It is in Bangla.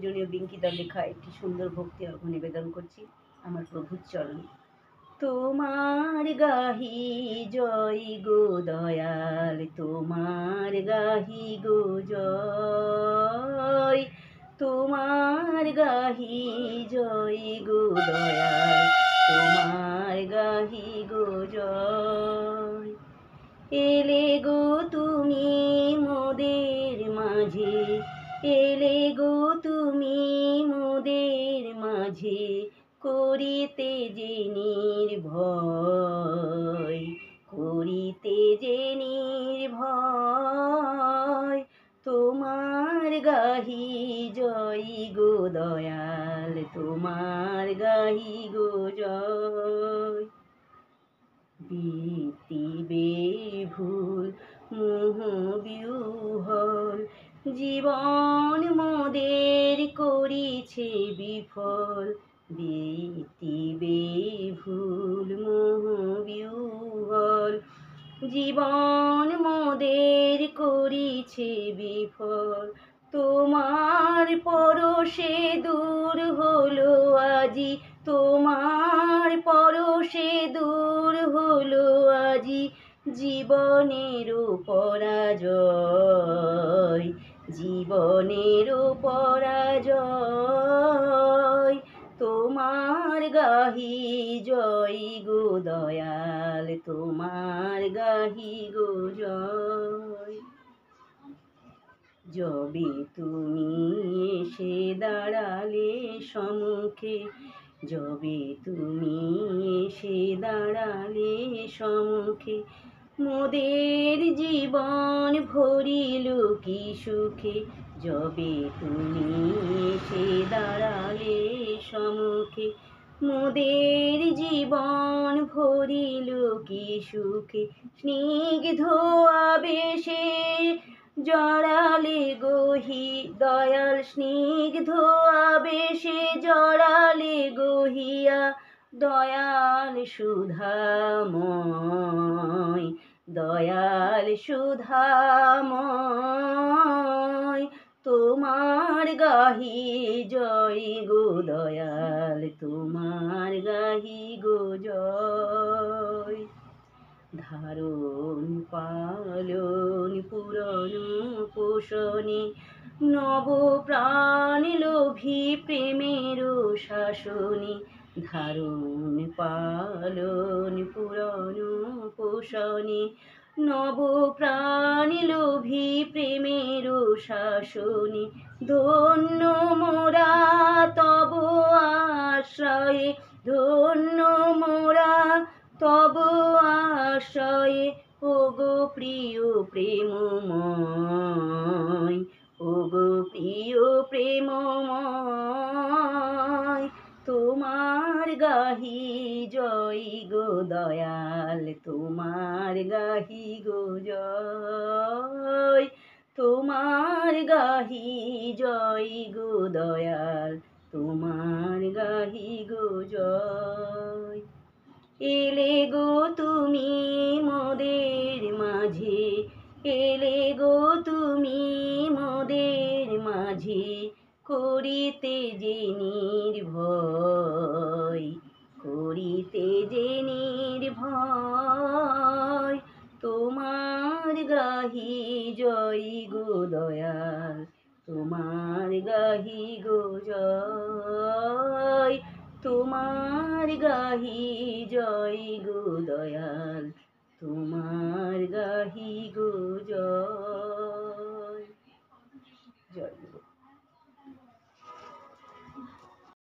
পূজনীয় বিঙ্কিদার লেখা একটি সুন্দর ভক্তি অর্ঘ নিবেদন করছি আমার প্রভুর চরণে। তোমার গাহি জয় গো দয়াল, তোমার গাহি গো জয়, তোমার গাহি জয় গো দয়াল, তোমার গাহি গো জয়। এলে গো তুমি মোদের মাঝে, এলে গো তুমি মোদের মাঝে, করিতে যে নির্ভয়, করিতে যে নির্ভয়। তোমার গাহি জয় গো দয়াল, তোমার গাহি গো জয়। বৃত্তি ভুল মোহ বিহ্বল, জীবন মোদের করিছে বিফল। বৃত্তি ভুল মোহ বিহ্বল, জীবন মোদের করিছে বিফল। তোমার পরশে দূর হলো আজি, তোমার পরশে দূর হলো আজি জীবনের পরাজয়, জীবনের পরাজয়। তোমার গাহি জয় গো দয়াল, তোমার গাহি গো জয়। যবে তুমি এসে দাঁড়ালে সম্মুখে, যবে তুমি এসে দাঁড়ালে সম্মুখে, মোদের জীবন ভরিল কি সুখে। যবে তুমি এসে দাঁড়ালে সম্মুখে, মোদের জীবন ভরিল কি সুখে। স্নিগ্ধ আবেশে জড়ালে গহি দয়াল, স্নিগ্ধ আবেশে জড়ালে গহিয়া দয়াল সুধাময়, দয়াল সুধাময়। তোমার গাহি জয় গো দয়াল, তোমার গাহি গো জয়। ধারণ পালন পূরণ পোষণে, নব প্রাণ লোভী প্রেমের শাসনে। ধারণ পালন পূরণ পোষণে, নব প্রাণ লোভী প্রেমের শাসনে। ধন্য মোরা তব আশ্রয়ে, ধন্য মোরা তব আশ্রয়ে। ওগো প্রিয় প্রেমময়, ওগো প্রিয় প্রেমময়। তোমার গাহি জয় গো দয়াল, তোমার গাহি গো জয়, তোমার গাহি জয় গো দয়াল, তোমার গাহি গো জয়। এলে গো তুমি মোদের মাঝে, এলে গো তুমি মোদের মাঝে, করিতে যে নির্ভয়, করিতে যে নির্ভয়। তোমার গাহি জয় গো দয়াল, তোমার গাহি গো জয়, তোমার গাহি জয় গো দয়াল,